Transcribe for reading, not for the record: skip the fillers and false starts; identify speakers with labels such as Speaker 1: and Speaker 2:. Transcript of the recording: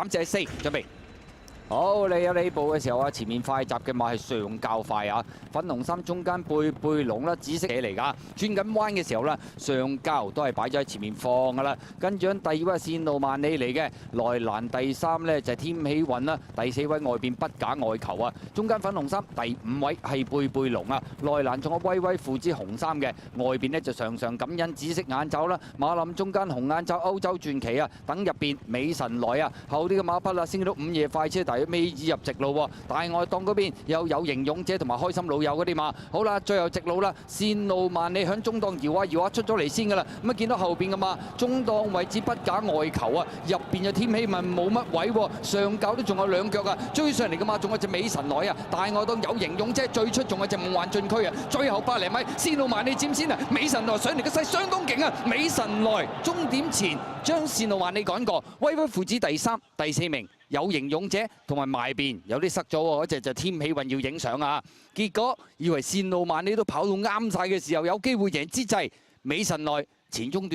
Speaker 1: 暫時係4，準備。 好，你有呢步嘅時候啊，前面快閘嘅馬係上較快啊！粉紅衫中間貝龍啦，紫色嘢嚟㗎。轉緊彎嘅時候啦，上較都係擺咗喺前面放㗎啦。跟住第2位線路萬里嚟嘅，內欄第3呢就係添喜運啦，第4位外邊不假外求啊。中間粉紅衫第5位係貝龍啊，內欄仲有威威父子紅衫嘅，外邊呢就上感恩紫色眼罩啦。馬林中間紅眼罩歐洲傳奇啊，等入邊美神來啊，後啲嘅馬匹啦升到午夜快車尾二入直路喎，大外檔嗰邊又有型勇者同埋開心老友嗰啲馬。好啦，最後直路啦，線路萬里響中檔搖下出咗嚟先㗎啦。咁啊見到後邊嘅馬，中檔位置不假外求啊，入邊就添喜問冇乜位喎，上較都仲有2腳啊，追上嚟嘅馬仲有隻美神來啊，大外檔有型勇者最出仲有隻夢幻進區啊，最後100零米線路萬里佔先啊，美神來上嚟嘅勢相當勁啊，美神來終點前將線路萬里趕過，威威父子第3、第4名。 有型勇者同埋埋邊有啲塞咗喎，嗰隻就添喜運要影相啊！結果以為線路萬里都跑到啱晒嘅時候，有機會贏之際，美神來前中段。